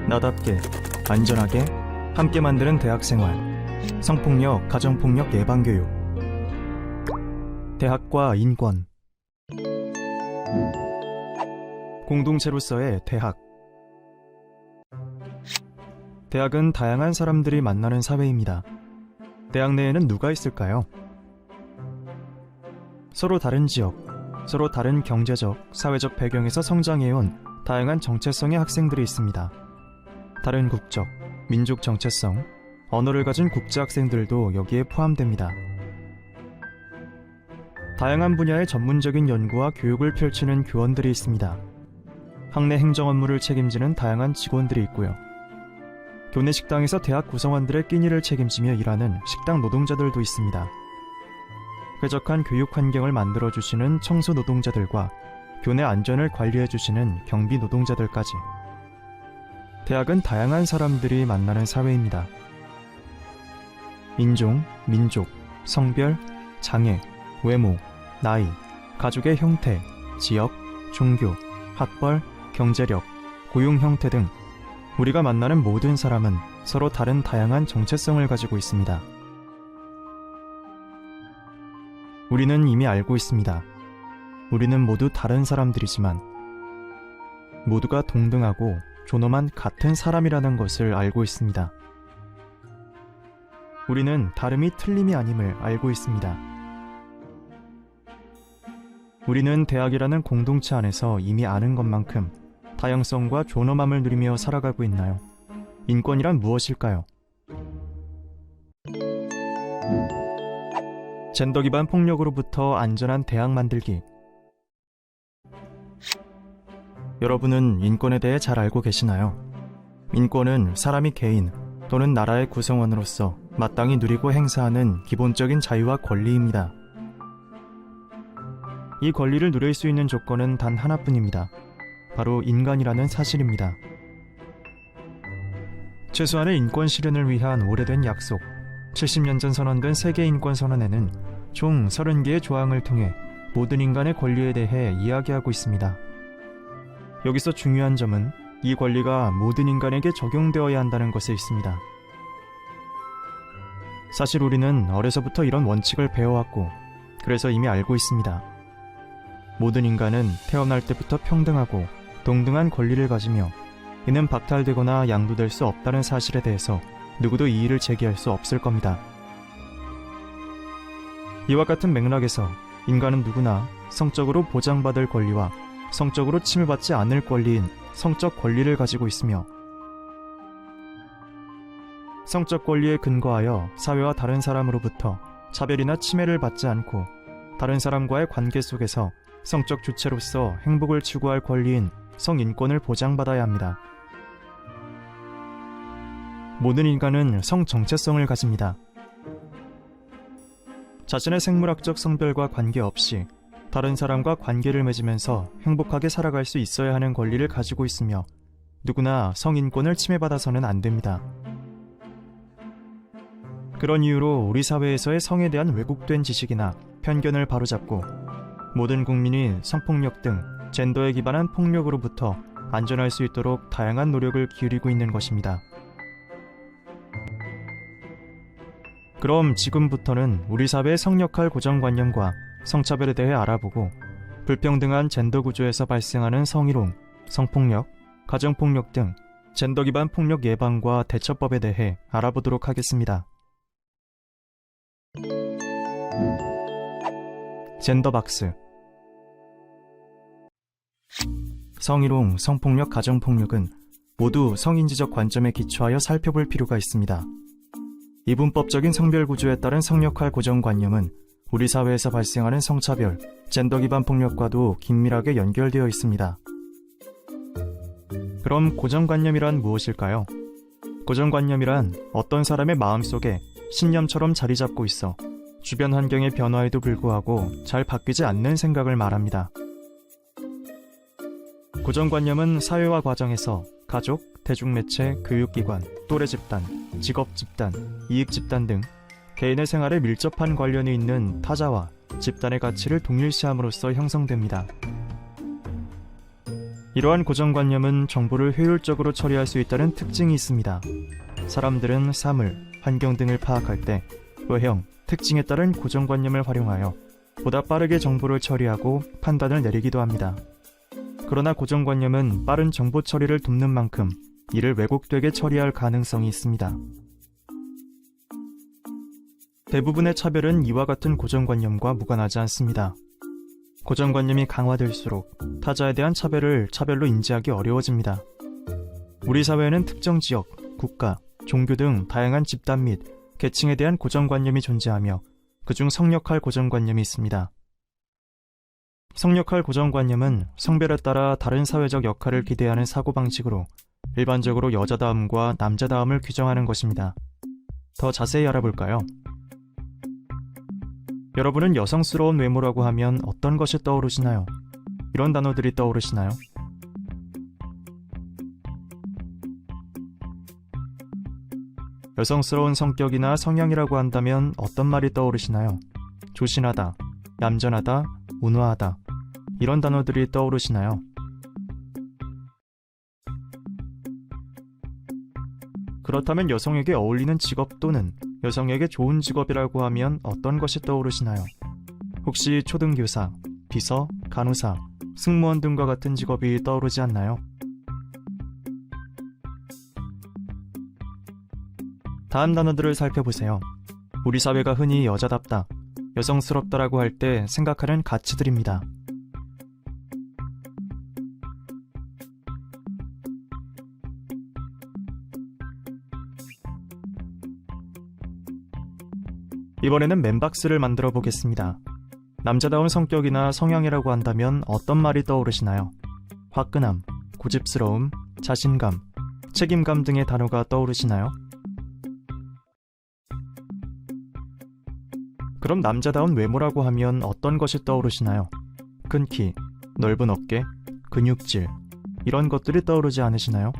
나답게, 안전하게 함께 만드는 대학생활. 성폭력, 가정폭력 예방교육. 대학과 인권. 공동체로서의 대학. 대학은 다양한 사람들이 만나는 사회입니다. 대학 내에는 누가 있을까요? 서로 다른 지역, 서로 다른 경제적, 사회적 배경에서 성장해온 다양한 정체성의 학생들이 있습니다. 다른 국적, 민족 정체성, 언어를 가진 국제학생들도 여기에 포함됩니다. 다양한 분야의 전문적인 연구와 교육을 펼치는 교원들이 있습니다. 학내 행정 업무를 책임지는 다양한 직원들이 있고요. 교내 식당에서 대학 구성원들의 끼니를 책임지며 일하는 식당 노동자들도 있습니다. 쾌적한 교육 환경을 만들어주시는 청소 노동자들과 교내 안전을 관리해주시는 경비 노동자들까지. 대학은 다양한 사람들이 만나는 사회입니다. 인종, 민족, 성별, 장애, 외모, 나이, 가족의 형태, 지역, 종교, 학벌, 경제력, 고용 형태 등 우리가 만나는 모든 사람은 서로 다른 다양한 정체성을 가지고 있습니다. 우리는 이미 알고 있습니다. 우리는 모두 다른 사람들이지만 모두가 동등하고 존엄한 같은 사람이라는 것을 알고 있습니다. 우리는 다름이 틀림이 아님을 알고 있습니다. 우리는 대학이라는 공동체 안에서 이미 아는 것만큼 다양성과 존엄함을 누리며 살아가고 있나요? 인권이란 무엇일까요? 젠더 기반 폭력으로부터 안전한 대학 만들기. 여러분은 인권에 대해 잘 알고 계시나요? 인권은 사람이 개인 또는 나라의 구성원으로서 마땅히 누리고 행사하는 기본적인 자유와 권리입니다. 이 권리를 누릴 수 있는 조건은 단 하나뿐입니다. 바로 인간이라는 사실입니다. 최소한의 인권 실현을 위한 오래된 약속, 70년 전 선언된 세계인권선언에는 총 30개의 조항을 통해 모든 인간의 권리에 대해 이야기하고 있습니다. 여기서 중요한 점은 이 권리가 모든 인간에게 적용되어야 한다는 것에 있습니다. 사실 우리는 어려서부터 이런 원칙을 배워왔고, 그래서 이미 알고 있습니다. 모든 인간은 태어날 때부터 평등하고 동등한 권리를 가지며 이는 박탈되거나 양도될 수 없다는 사실에 대해서 누구도 이의를 제기할 수 없을 겁니다. 이와 같은 맥락에서 인간은 누구나 성적으로 보장받을 권리와 성적으로 침해받지 않을 권리인 성적 권리를 가지고 있으며, 성적 권리에 근거하여 사회와 다른 사람으로부터 차별이나 침해를 받지 않고 다른 사람과의 관계 속에서 성적 주체로서 행복을 추구할 권리인 성인권을 보장받아야 합니다. 모든 인간은 성 정체성을 가집니다. 자신의 생물학적 성별과 관계없이 다른 사람과 관계를 맺으면서 행복하게 살아갈 수 있어야 하는 권리를 가지고 있으며 누구나 성인권을 침해받아서는 안 됩니다. 그런 이유로 우리 사회에서의 성에 대한 왜곡된 지식이나 편견을 바로잡고 모든 국민이 성폭력 등 젠더에 기반한 폭력으로부터 안전할 수 있도록 다양한 노력을 기울이고 있는 것입니다. 그럼 지금부터는 우리 사회의 성역할 고정관념과 성차별에 대해 알아보고 불평등한 젠더 구조에서 발생하는 성희롱, 성폭력, 가정폭력 등 젠더 기반 폭력 예방과 대처법에 대해 알아보도록 하겠습니다. 젠더박스. 성희롱, 성폭력, 가정폭력은 모두 성인지적 관점에 기초하여 살펴볼 필요가 있습니다. 이분법적인 성별구조에 따른 성역할 고정관념은 우리 사회에서 발생하는 성차별, 젠더 기반 폭력과도 긴밀하게 연결되어 있습니다. 그럼 고정관념이란 무엇일까요? 고정관념이란 어떤 사람의 마음속에 신념처럼 자리 잡고 있어 주변 환경의 변화에도 불구하고 잘 바뀌지 않는 생각을 말합니다. 고정관념은 사회와 과정에서 가족, 대중매체, 교육기관, 또래 집단, 직업 집단, 이익 집단 등 개인의 생활에 밀접한 관련이 있는 타자와 집단의 가치를 동일시함으로써 형성됩니다. 이러한 고정관념은 정보를 효율적으로 처리할 수 있다는 특징이 있습니다. 사람들은 사물, 환경 등을 파악할 때 외형, 특징에 따른 고정관념을 활용하여 보다 빠르게 정보를 처리하고 판단을 내리기도 합니다. 그러나 고정관념은 빠른 정보 처리를 돕는 만큼 이를 왜곡되게 처리할 가능성이 있습니다. 대부분의 차별은 이와 같은 고정관념과 무관하지 않습니다. 고정관념이 강화될수록 타자에 대한 차별로 인지하기 어려워집니다. 우리 사회에는 특정 지역, 국가, 종교 등 다양한 집단 및 계층에 대한 고정관념이 존재하며 그중 성역할 고정관념이 있습니다. 성역할 고정관념은 성별에 따라 다른 사회적 역할을 기대하는 사고방식으로 일반적으로 여자다움과 남자다움을 규정하는 것입니다. 더 자세히 알아볼까요? 여러분은 여성스러운 외모라고 하면 어떤 것이 떠오르시나요? 이런 단어들이 떠오르시나요? 여성스러운 성격이나 성향이라고 한다면 어떤 말이 떠오르시나요? 조신하다, 얌전하다, 온화하다 이런 단어들이 떠오르시나요? 그렇다면 여성에게 어울리는 직업 또는 여성에게 좋은 직업이라고 하면 어떤 것이 떠오르시나요? 혹시 초등교사, 비서, 간호사, 승무원 등과 같은 직업이 떠오르지 않나요? 다음 단어들을 살펴보세요. 우리 사회가 흔히 여자답다, 여성스럽다라고 할 때 생각하는 가치들입니다. 이번에는 맨박스를 만들어 보겠습니다. 남자다운 성격이나 성향이라고 한다면 어떤 말이 떠오르시나요? 화끈함, 고집스러움, 자신감, 책임감 등의 단어가 떠오르시나요? 그럼 남자다운 외모라고 하면 어떤 것이 떠오르시나요? 큰 키, 넓은 어깨, 근육질 이런 것들이 떠오르지 않으시나요?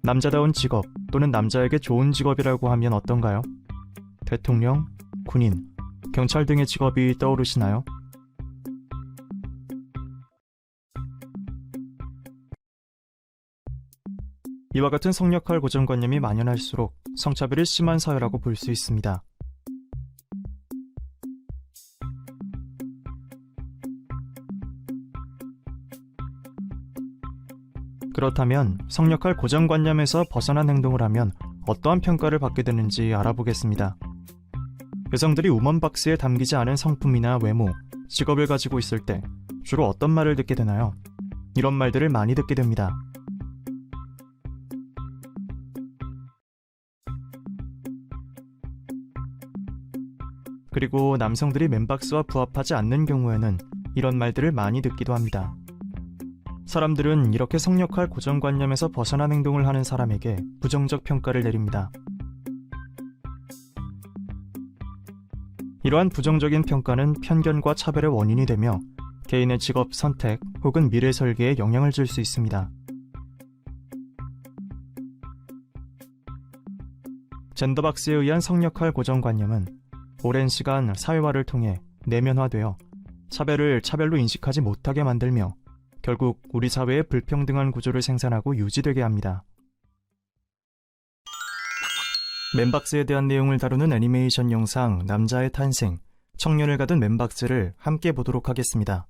남자다운 직업 또는 남자에게 좋은 직업이라고 하면 어떤가요? 대통령, 군인, 경찰 등의 직업이 떠오르시나요? 이와 같은 성역할 고정관념이 만연할수록 성차별이 심한 사회라고 볼 수 있습니다. 그렇다면 성역할 고정관념에서 벗어난 행동을 하면 어떠한 평가를 받게 되는지 알아보겠습니다. 여성들이 우먼박스에 담기지 않은 성품이나 외모, 직업을 가지고 있을 때 주로 어떤 말을 듣게 되나요? 이런 말들을 많이 듣게 됩니다. 그리고 남성들이 맨박스와 부합하지 않는 경우에는 이런 말들을 많이 듣기도 합니다. 사람들은 이렇게 성역할 고정관념에서 벗어난 행동을 하는 사람에게 부정적 평가를 내립니다. 이러한 부정적인 평가는 편견과 차별의 원인이 되며 개인의 직업 선택 혹은 미래 설계에 영향을 줄 수 있습니다. 젠더박스에 의한 성역할 고정관념은 오랜 시간 사회화를 통해 내면화되어 차별을 차별로 인식하지 못하게 만들며 결국 우리 사회의 불평등한 구조를 생산하고 유지되게 합니다. 맨박스에 대한 내용을 다루는 애니메이션 영상 남자의 탄생, 청년을 가둔 맨박스를 함께 보도록 하겠습니다.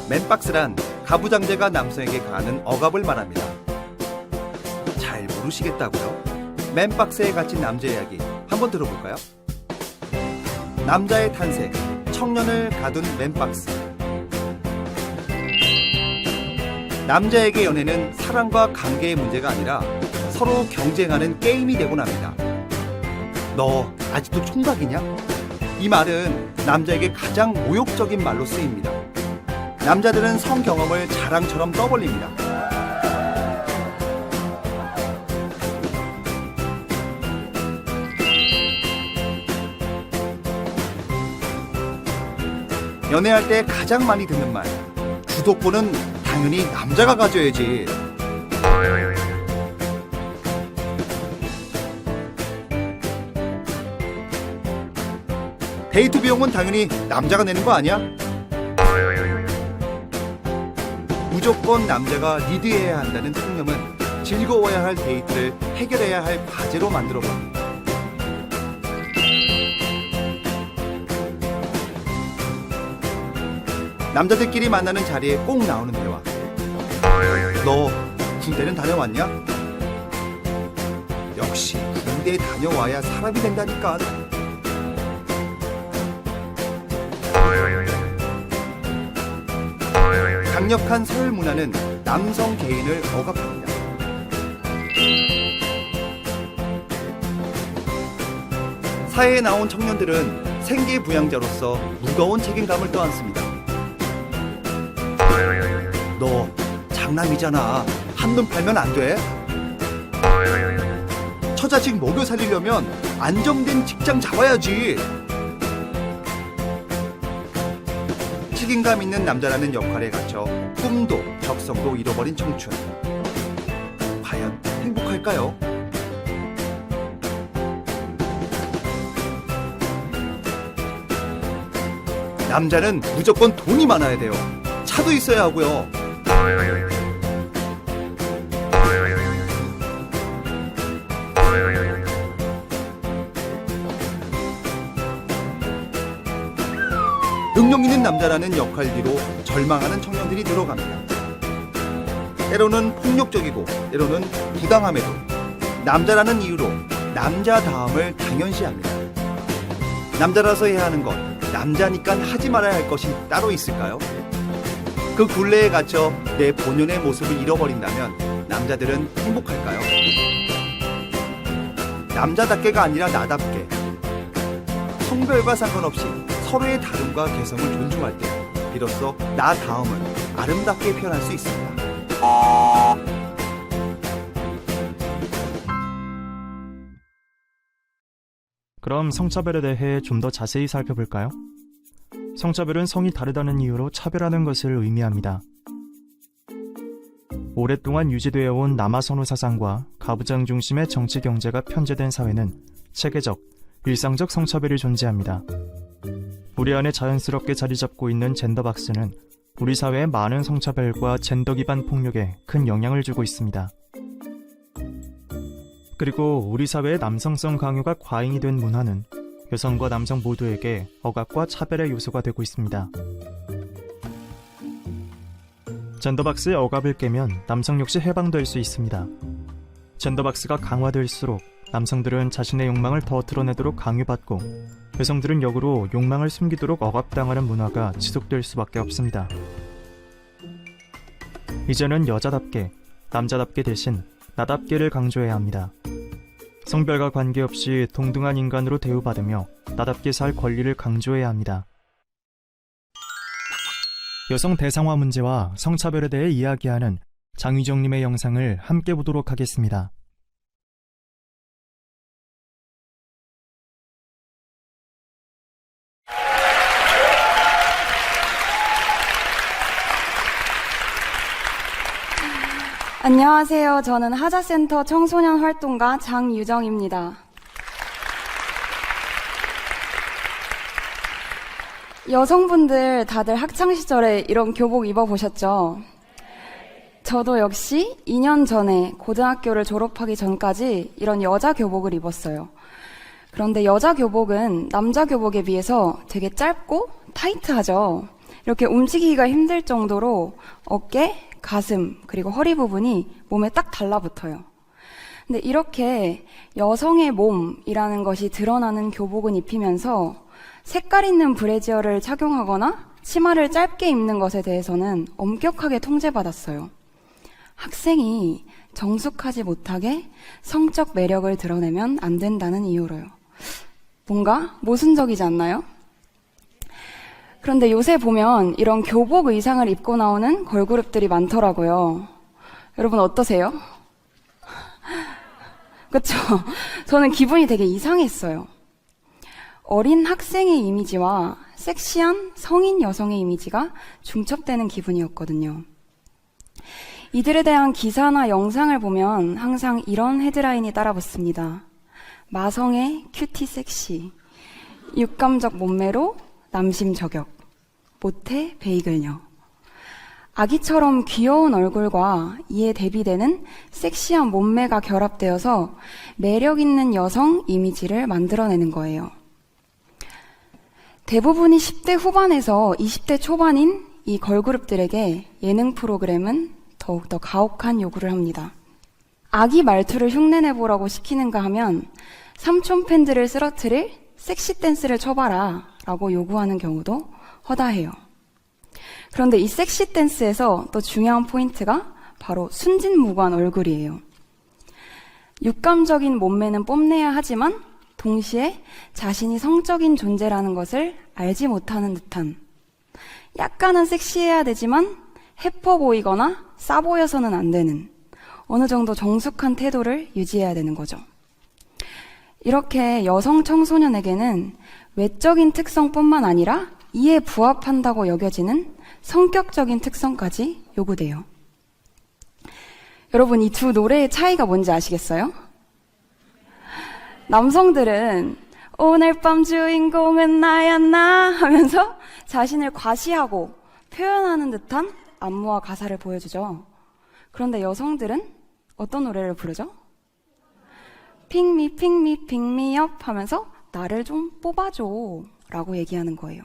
맨박스란 가부장제가 남성에게 가하는 억압을 말합니다. 잘 모르시겠다고요? 맨박스에 갇힌 남자 이야기 한번 들어볼까요? 남자의 탄생, 청년을 가둔 맨박스. 남자에게 연애는 사랑과 관계의 문제가 아니라 서로 경쟁하는 게임이 되곤 합니다. 너 아직도 총각이냐? 이 말은 남자에게 가장 모욕적인 말로 쓰입니다. 남자들은 성 경험을 자랑처럼 떠벌립니다. 연애할 때 가장 많이 듣는 말, 주도권은 당연히 남자가 가져야지. 데이트 비용은 당연히 남자가 내는 거 아니야? 무조건 남자가 리드해야 한다는 통념은 즐거워야 할 데이트를 해결해야 할 과제로 만들어버립니다. 남자들끼리 만나는 자리에 꼭 나오는 대화. 너 군대는 다녀왔냐? 역시 군대 다녀와야 사람이 된다니까. 강력한 서열 문화는 남성 개인을 억압합니다. 사회에 나온 청년들은 생계부양자로서 무거운 책임감을 떠안습니다. 너 장남이잖아. 한눈 팔면 안 돼. 처자식 먹여 살리려면 안정된 직장 잡아야지. 책임감 있는 남자라는 역할에 갇혀 꿈도 적성도 잃어버린 청춘. 과연 행복할까요? 남자는 무조건 돈이 많아야 돼요. 차도 있어야 하고요. 능력 있는 남자라는 역할 뒤로 절망하는 청년들이 늘어갑니다. 때로는 폭력적이고 때로는 부당함에도 남자라는 이유로 남자다움을 당연시합니다. 남자라서 해야 하는 것, 남자니까 하지 말아야 할 것이 따로 있을까요? 그 굴레에 갇혀 내 본연의 모습을 잃어버린다면 남자들은 행복할까요? 남자답게가 아니라 나답게, 성별과 상관없이 서로의 다름과 개성을 존중할 때 비로소 나다움은 아름답게 표현할 수 있습니다. 그럼 성차별에 대해 좀 더 자세히 살펴볼까요? 성차별은 성이 다르다는 이유로 차별하는 것을 의미합니다. 오랫동안 유지되어 온 남아선호 사상과 가부장 중심의 정치 경제가 편제된 사회는 체계적, 일상적 성차별이 존재합니다. 우리 안에 자연스럽게 자리 잡고 있는 젠더박스는 우리 사회의 많은 성차별과 젠더 기반 폭력에 큰 영향을 주고 있습니다. 그리고 우리 사회의 남성성 강요가 과잉이 된 문화는 여성과 남성 모두에게 억압과 차별의 요소가 되고 있습니다. 젠더박스의 억압을 깨면 남성 역시 해방될 수 있습니다. 젠더박스가 강화될수록 남성들은 자신의 욕망을 더 드러내도록 강요받고 여성들은 역으로 욕망을 숨기도록 억압당하는 문화가 지속될 수밖에 없습니다. 이제는 여자답게, 남자답게 대신 나답게를 강조해야 합니다. 성별과 관계없이 동등한 인간으로 대우받으며 나답게 살 권리를 강조해야 합니다. 여성 대상화 문제와 성차별에 대해 이야기하는 장유정님의 영상을 함께 보도록 하겠습니다. 안녕하세요. 저는 하자센터 청소년 활동가 장유정입니다. 여성분들 다들 학창시절에 이런 교복 입어보셨죠? 저도 역시 2년 전에 고등학교를 졸업하기 전까지 이런 여자 교복을 입었어요. 그런데 여자 교복은 남자 교복에 비해서 되게 짧고 타이트하죠. 이렇게 움직이기가 힘들 정도로 어깨, 가슴, 그리고 허리 부분이 몸에 딱 달라붙어요. 근데 이렇게 여성의 몸이라는 것이 드러나는 교복은 입히면서 색깔 있는 브래지어를 착용하거나 치마를 짧게 입는 것에 대해서는 엄격하게 통제받았어요. 학생이 정숙하지 못하게 성적 매력을 드러내면 안 된다는 이유로요. 뭔가 모순적이지 않나요? 그런데 요새 보면 이런 교복 의상을 입고 나오는 걸그룹들이 많더라고요. 여러분 어떠세요? 그쵸? 저는 기분이 되게 이상했어요. 어린 학생의 이미지와 섹시한 성인 여성의 이미지가 중첩되는 기분이었거든요. 이들에 대한 기사나 영상을 보면 항상 이런 헤드라인이 따라붙습니다. 마성의 큐티 섹시. 육감적 몸매로 남심 저격, 모태 베이글녀. 아기처럼 귀여운 얼굴과 이에 대비되는 섹시한 몸매가 결합되어서 매력 있는 여성 이미지를 만들어내는 거예요. 대부분이 10대 후반에서 20대 초반인 이 걸그룹들에게 예능 프로그램은 더욱더 가혹한 요구를 합니다. 아기 말투를 흉내내보라고 시키는가 하면 삼촌 팬들을 쓰러뜨릴 섹시 댄스를 쳐봐라 라고 요구하는 경우도 허다해요. 그런데 이 섹시 댄스에서 또 중요한 포인트가 바로 순진무구한 얼굴이에요. 육감적인 몸매는 뽐내야 하지만 동시에 자신이 성적인 존재라는 것을 알지 못하는 듯한, 약간은 섹시해야 되지만 해퍼 보이거나 싸 보여서는 안 되는 어느 정도 정숙한 태도를 유지해야 되는 거죠. 이렇게 여성 청소년에게는 외적인 특성뿐만 아니라 이에 부합한다고 여겨지는 성격적인 특성까지 요구돼요. 여러분, 이 두 노래의 차이가 뭔지 아시겠어요? 남성들은 오늘 밤 주인공은 나야 나 하면서 자신을 과시하고 표현하는 듯한 안무와 가사를 보여주죠. 그런데 여성들은 어떤 노래를 부르죠? Pick me, pick me, pick me up 하면서 나를 좀 뽑아줘 라고 얘기하는 거예요.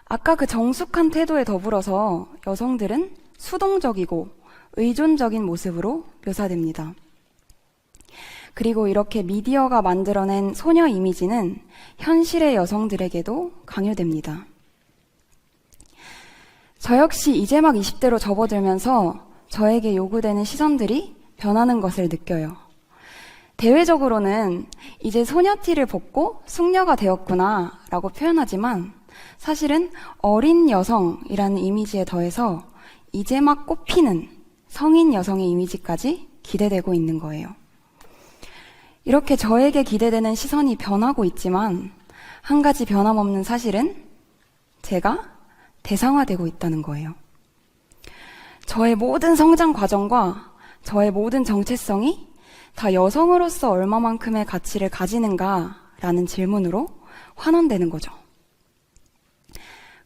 아까 그 정숙한 태도에 더불어서 여성들은 수동적이고 의존적인 모습으로 묘사됩니다. 그리고 이렇게 미디어가 만들어낸 소녀 이미지는 현실의 여성들에게도 강요됩니다. 저 역시 이제 막 20대로 접어들면서 저에게 요구되는 시선들이 변하는 것을 느껴요. 대외적으로는 이제 소녀티를 벗고 숙녀가 되었구나 라고 표현하지만 사실은 어린 여성이라는 이미지에 더해서 이제 막 꽃피는 성인 여성의 이미지까지 기대되고 있는 거예요. 이렇게 저에게 기대되는 시선이 변하고 있지만 한 가지 변함없는 사실은 제가 대상화되고 있다는 거예요. 저의 모든 성장 과정과 저의 모든 정체성이 다 여성으로서 얼마만큼의 가치를 가지는가라는 질문으로 환원되는 거죠.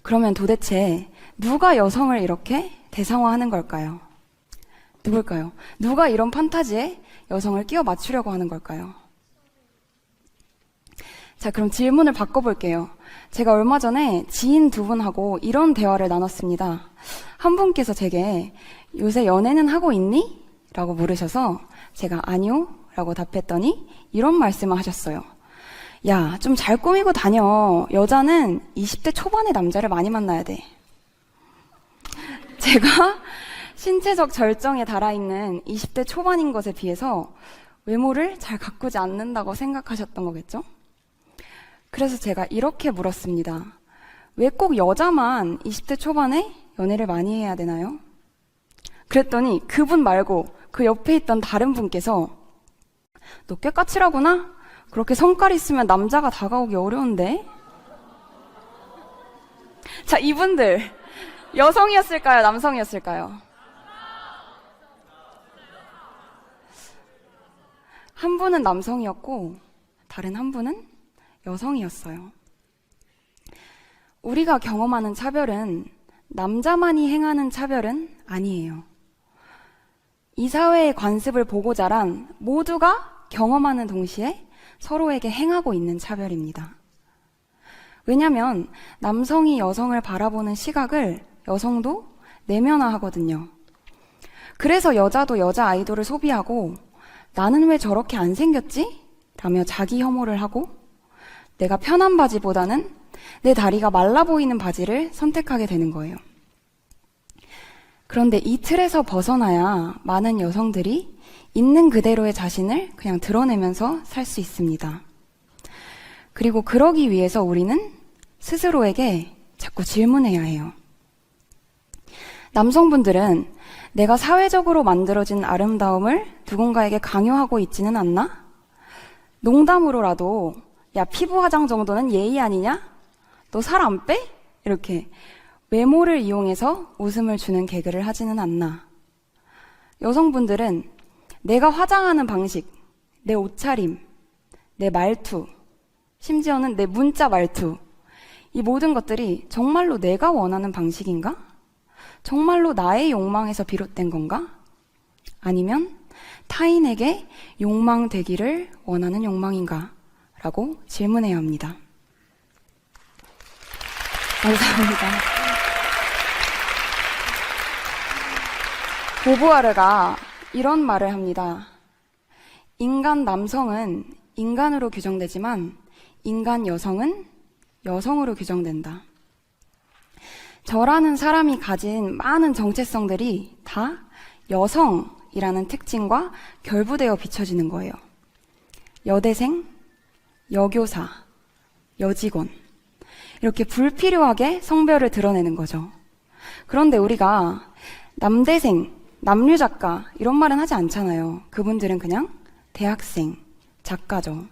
그러면 도대체 누가 여성을 이렇게 대상화하는 걸까요? 누굴까요? 누가 이런 판타지에 여성을 끼워 맞추려고 하는 걸까요? 자, 그럼 질문을 바꿔볼게요. 제가 얼마 전에 지인 두 분하고 이런 대화를 나눴습니다. 한 분께서 제게 요새 연애는 하고 있니? 라고 물으셔서 제가 아니요 라고 답했더니 이런 말씀을 하셨어요. 야, 좀 잘 꾸미고 다녀. 여자는 20대 초반의 남자를 많이 만나야 돼. 제가 신체적 절정에 달아있는 20대 초반인 것에 비해서 외모를 잘 가꾸지 않는다고 생각하셨던 거겠죠? 그래서 제가 이렇게 물었습니다. 왜 꼭 여자만 20대 초반에 연애를 많이 해야 되나요? 그랬더니 그분 말고 그 옆에 있던 다른 분께서 너 꽤 까칠하구나? 그렇게 성깔 있으면 남자가 다가오기 어려운데? 자, 이분들 여성이었을까요? 남성이었을까요? 한 분은 남성이었고 다른 한 분은 여성이었어요. 우리가 경험하는 차별은 남자만이 행하는 차별은 아니에요. 이 사회의 관습을 보고 자란 모두가 경험하는 동시에 서로에게 행하고 있는 차별입니다. 왜냐하면 남성이 여성을 바라보는 시각을 여성도 내면화하거든요. 그래서 여자도 여자 아이돌을 소비하고 나는 왜 저렇게 안 생겼지? 라며 자기 혐오를 하고 내가 편한 바지보다는 내 다리가 말라 보이는 바지를 선택하게 되는 거예요. 그런데 이 틀에서 벗어나야 많은 여성들이 있는 그대로의 자신을 그냥 드러내면서 살 수 있습니다. 그리고 그러기 위해서 우리는 스스로에게 자꾸 질문해야 해요. 남성분들은 내가 사회적으로 만들어진 아름다움을 누군가에게 강요하고 있지는 않나? 농담으로라도 야, 피부 화장 정도는 예의 아니냐? 너 살 안 빼? 이렇게 외모를 이용해서 웃음을 주는 개그를 하지는 않나. 여성분들은 내가 화장하는 방식, 내 옷차림, 내 말투, 심지어는 내 문자 말투. 이 모든 것들이 정말로 내가 원하는 방식인가? 정말로 나의 욕망에서 비롯된 건가? 아니면 타인에게 욕망되기를 원하는 욕망인가? 라고 질문해야 합니다. 감사합니다. 보부아르가 이런 말을 합니다. 인간 남성은 인간으로 규정되지만 인간 여성은 여성으로 규정된다. 저라는 사람이 가진 많은 정체성들이 다 여성이라는 특징과 결부되어 비춰지는 거예요. 여대생, 여교사, 여직원. 이렇게 불필요하게 성별을 드러내는 거죠. 그런데 우리가 남대생, 남류작가 이런 말은 하지 않잖아요. 그분들은 그냥 대학생, 작가죠.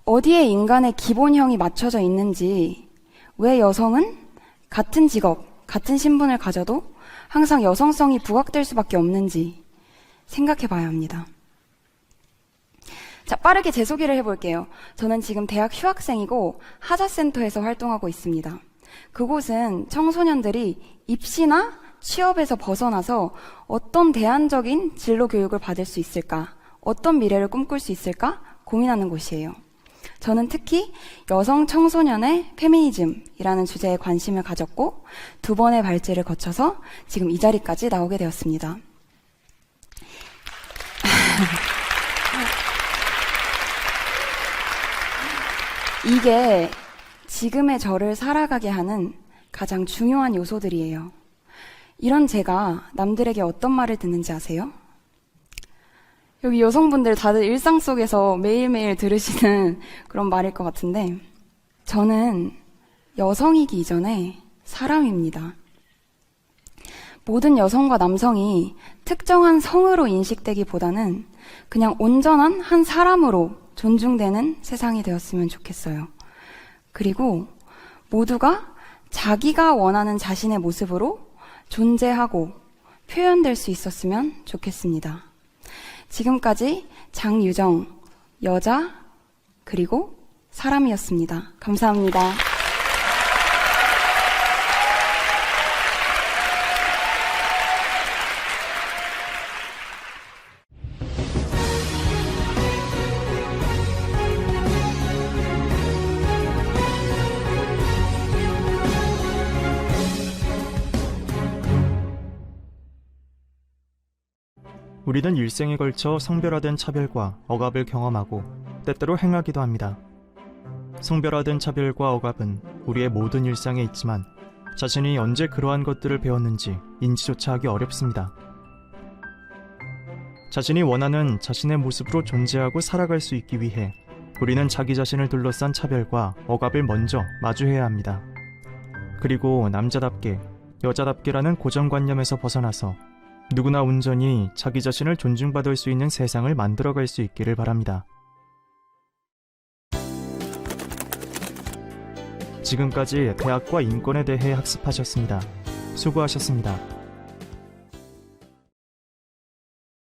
어디에 인간의 기본형이 맞춰져 있는지, 왜 여성은 같은 직업, 같은 신분을 가져도 항상 여성성이 부각될 수밖에 없는지 생각해 봐야 합니다. 자, 빠르게 제 소개를 해볼게요. 저는 지금 대학 휴학생이고 하자센터에서 활동하고 있습니다. 그곳은 청소년들이 입시나 취업에서 벗어나서 어떤 대안적인 진로 교육을 받을 수 있을까, 어떤 미래를 꿈꿀 수 있을까 고민하는 곳이에요. 저는 특히 여성 청소년의 페미니즘이라는 주제에 관심을 가졌고 2번의 발제를 거쳐서 지금 이 자리까지 나오게 되었습니다. 이게 지금의 저를 살아가게 하는 가장 중요한 요소들이에요. 이런 제가 남들에게 어떤 말을 듣는지 아세요? 여기 여성분들 다들 일상 속에서 매일매일 들으시는 그런 말일 것 같은데, 저는 여성이기 이전에 사람입니다. 모든 여성과 남성이 특정한 성으로 인식되기보다는 그냥 온전한 한 사람으로 존중되는 세상이 되었으면 좋겠어요. 그리고 모두가 자기가 원하는 자신의 모습으로 존재하고 표현될 수 있었으면 좋겠습니다. 지금까지 장유정, 여자, 그리고 사람이었습니다. 감사합니다. 우리는 일생에 걸쳐 성별화된 차별과 억압을 경험하고 때때로 행하기도 합니다. 성별화된 차별과 억압은 우리의 모든 일상에 있지만 자신이 언제 그러한 것들을 배웠는지 인지조차 하기 어렵습니다. 자신이 원하는 자신의 모습으로 존재하고 살아갈 수 있기 위해 우리는 자기 자신을 둘러싼 차별과 억압을 먼저 마주해야 합니다. 그리고 남자답게, 여자답게라는 고정관념에서 벗어나서 누구나 온전히 자기 자신을 존중받을 수 있는 세상을 만들어갈 수 있기를 바랍니다. 지금까지 대학과 인권에 대해 학습하셨습니다. 수고하셨습니다.